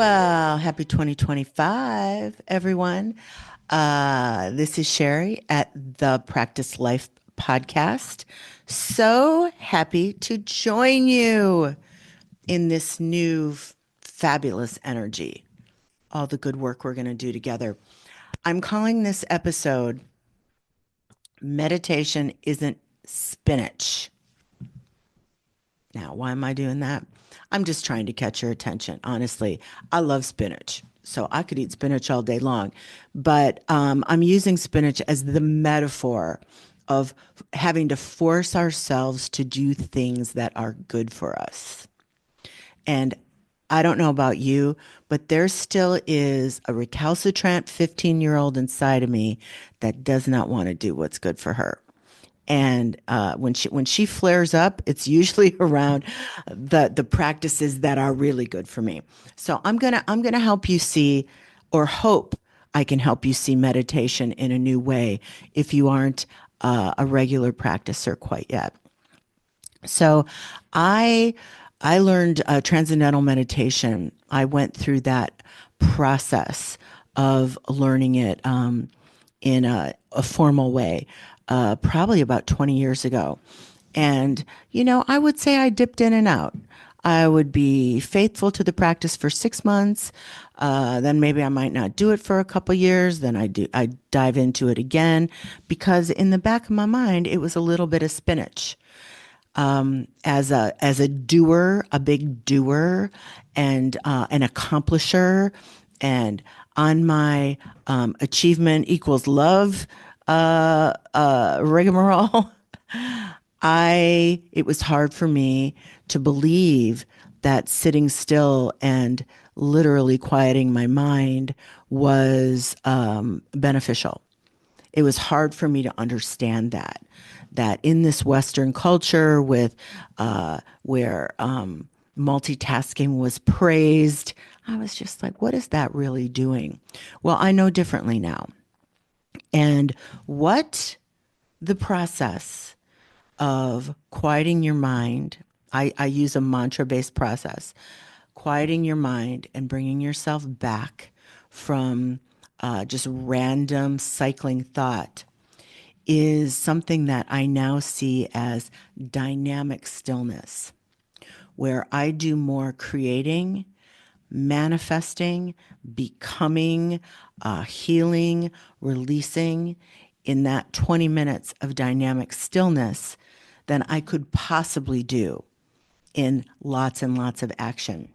Well, happy 2025, everyone. This is Sherry at the Practice Life podcast. So happy to join you in this new fabulous energy, all the good work we're going to do together. I'm calling this episode Meditation Isn't Spinach. Now, why am I doing that? I'm just trying to catch your attention. Honestly, I love spinach. So I could eat spinach all day long. But I'm using spinach as the metaphor of having to force ourselves to do things that are good for us. And I don't know about you, but there still is a recalcitrant 15-year-old inside of me that does not want to do what's good for her. And when she flares up, it's usually around the practices that are really good for me. So I'm gonna help you see, or hope I can help you see meditation in a new way if you aren't a regular practicer quite yet. So I I learned transcendental meditation. I went through that process of learning it in a formal way, probably about 20 years ago. And, I would say I dipped in and out. I would be faithful to the practice for 6 months. Then maybe I might not do it for a couple years. Then I dive into it again because in the back of my mind, it was a little bit of spinach as a doer, a big doer, and an accomplisher, and on my achievement equals love rigmarole. I It was hard for me to believe that sitting still and literally quieting my mind was beneficial. It was hard for me to understand that in this Western culture with where multitasking was praised, I was just like, what is that really doing? Well, I know differently now. And what the process of quieting your mind, I use a mantra based process, quieting your mind and bringing yourself back from just random cycling thought is something that I now see as dynamic stillness, where I do more creating, manifesting, becoming, healing, releasing in that 20 minutes of dynamic stillness than I could possibly do in lots and lots of action.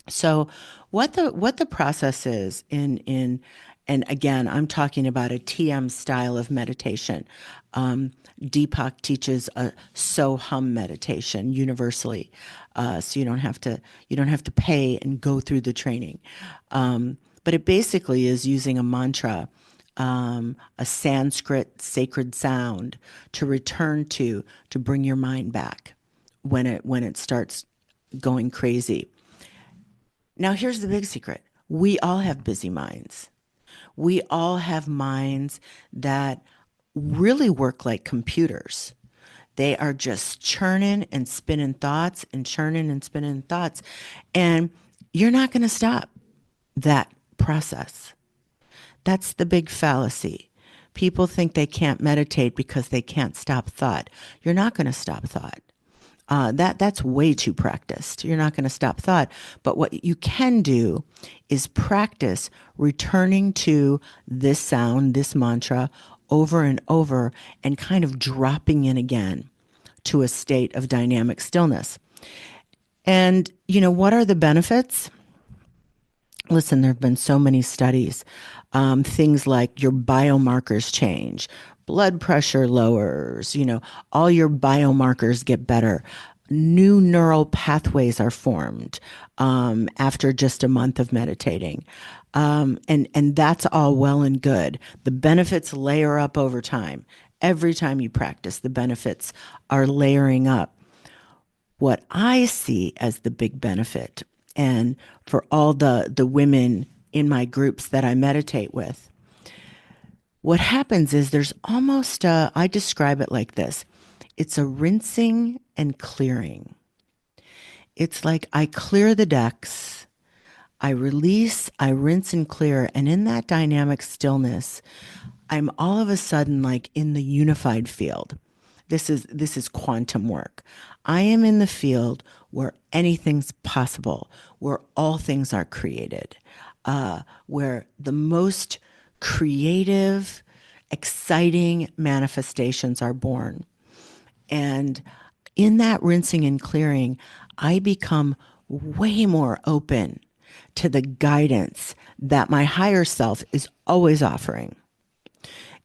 So what the process is in and again, I'm talking about a TM style of meditation. Deepak teaches a so hum meditation universally, so you don't have to pay and go through the training. But it basically is using a mantra, a Sanskrit sacred sound to return to bring your mind back when it starts going crazy. Now, here's the big secret. We all have busy minds. We all have minds that really work like computers. They are just churning and spinning thoughts and churning and spinning thoughts. And you're not going to stop that process. That's the big fallacy. People think they can't meditate because they can't stop thought. You're not going to stop thought. That's way too practiced. You're not going to stop thought. But what you can do is practice returning to this sound, this mantra, over and over, and kind of dropping in again to a state of dynamic stillness. And what are the benefits? Listen, there have been so many studies. Things like your biomarkers change, blood pressure lowers, all your biomarkers get better. New neural pathways are formed after just a month of meditating. And that's all well and good. The benefits layer up over time. Every time you practice, the benefits are layering up. What I see as the big benefit, and for all the women in my groups that I meditate with, what happens is there's almost I describe it like this. It's a rinsing and clearing. It's like I clear the decks. I release, I rinse and clear. And in that dynamic stillness, I'm all of a sudden like in the unified field. This is quantum work. I am in the field where anything's possible, where all things are created, where the most creative, exciting manifestations are born. And in that rinsing and clearing, I become way more open to the guidance that my higher self is always offering.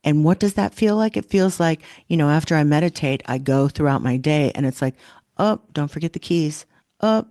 And what does that feel like? It feels like, after I meditate, I go throughout my day and it's like, oh, don't forget the keys. Oh,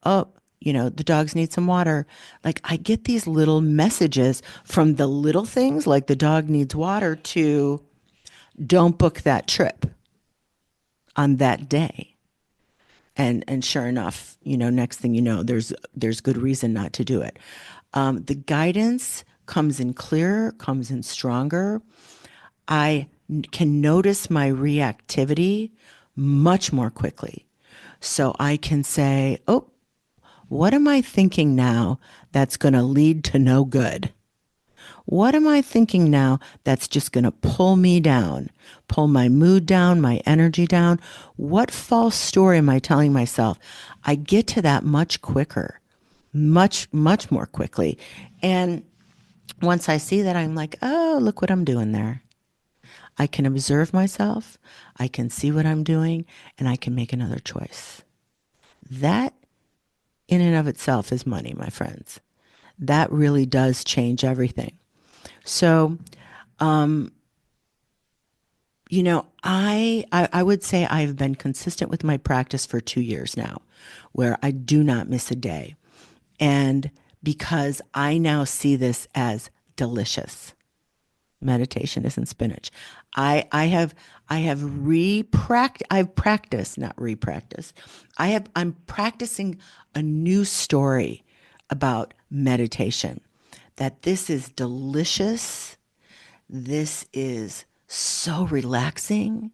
oh, the dogs need some water. Like I get these little messages from the little things like the dog needs water to don't book that trip on that day. And sure enough, next thing you know, there's good reason not to do it. The guidance comes in clearer, comes in stronger. I can notice my reactivity much more quickly. So I can say, oh, what am I thinking now that's going to lead to no good? What am I thinking now that's just going to pull me down, pull my mood down, my energy down? What false story am I telling myself? I get to that much quicker, much, much more quickly. And once I see that, I'm like, oh, look what I'm doing there. I can observe myself, I can see what I'm doing, and I can make another choice. That, in and of itself, is money, my friends. That really does change everything. So, I would say I've been consistent with my practice for 2 years now, where I do not miss a day. And because I now see this as delicious, meditation isn't spinach. I've practiced, not repracticed. I'm practicing a new story about meditation. That this is delicious. This is so relaxing.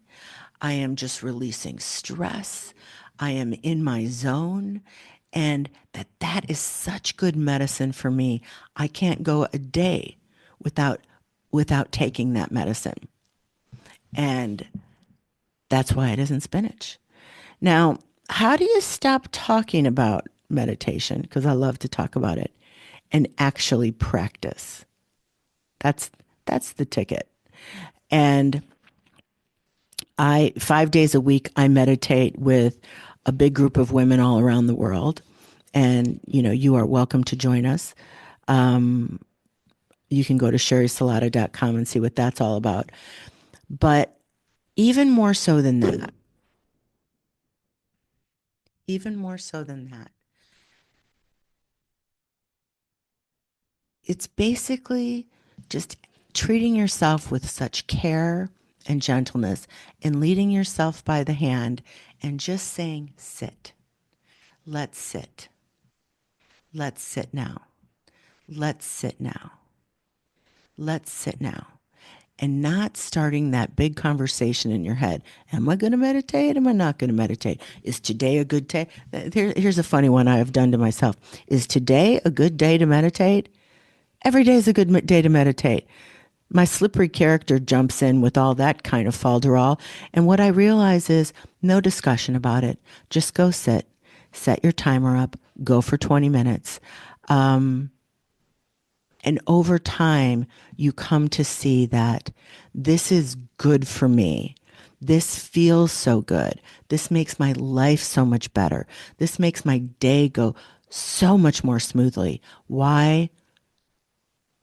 I am just releasing stress. I am in my zone. And that is such good medicine for me. I can't go a day without taking that medicine. And that's why it isn't spinach. Now, how do you stop talking about meditation? Because I love to talk about it and actually practice. That's that's the ticket. And 5 days a week I meditate with a big group of women all around the world. And you are welcome to join us. You can go to sherrysalata.com and see what that's all about. But even more so than that, even more so than that, it's basically just treating yourself with such care and gentleness and leading yourself by the hand and just saying, sit. Let's sit. Let's sit now. Let's sit now. Let's sit now. And not starting that big conversation in your head. Am I going to meditate? Am I not going to meditate? Is today a good day? Here's a funny one I have done to myself. Is today a good day to meditate? Every day is a good day to meditate. My slippery character jumps in with all that kind of falderall. And what I realize is no discussion about it. Just go sit, set your timer up, go for 20 minutes. And over time, you come to see that this is good for me. This feels so good. This makes my life so much better. This makes my day go so much more smoothly. Why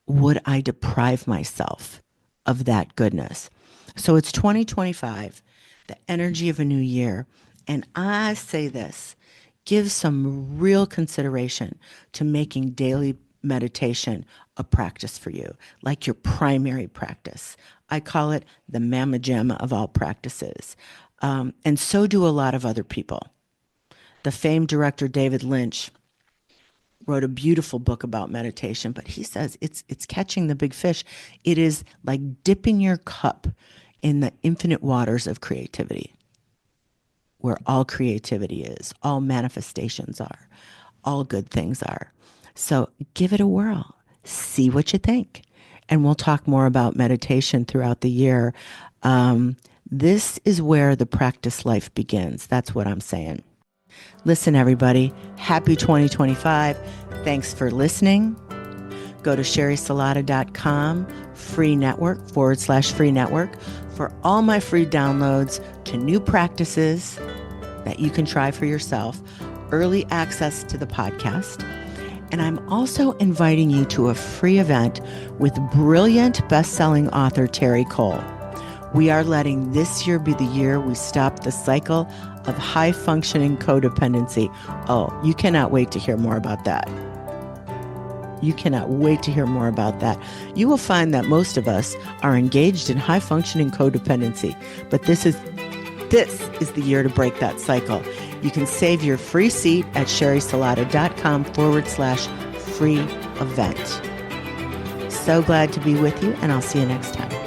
would I deprive myself of that goodness? So it's 2025, the energy of a new year. And I say this, give some real consideration to making daily meditation a practice for you, like your primary practice. I call it the mamajama of all practices. And so do a lot of other people. The famed director David Lynch wrote a beautiful book about meditation, but he says it's catching the big fish. It is like dipping your cup in the infinite waters of creativity, where all creativity is, all manifestations are, all good things are. So give it a whirl. See what you think. And we'll talk more about meditation throughout the year. This is where the practice life begins. That's what I'm saying. Listen, everybody, happy 2025. Thanks for listening. Go to sherrysalata.com, free network, /free network, for all my free downloads to new practices that you can try for yourself, early access to the podcast. And I'm also inviting you to a free event with brilliant best-selling author Terry Cole. We are letting this year be the year we stop the cycle of high-functioning codependency. Oh, you cannot wait to hear more about that. You cannot wait to hear more about that. You will find that most of us are engaged in high-functioning codependency, but this is the year to break that cycle. You can save your free seat at sherrysalata.com /free event. So glad to be with you, and I'll see you next time.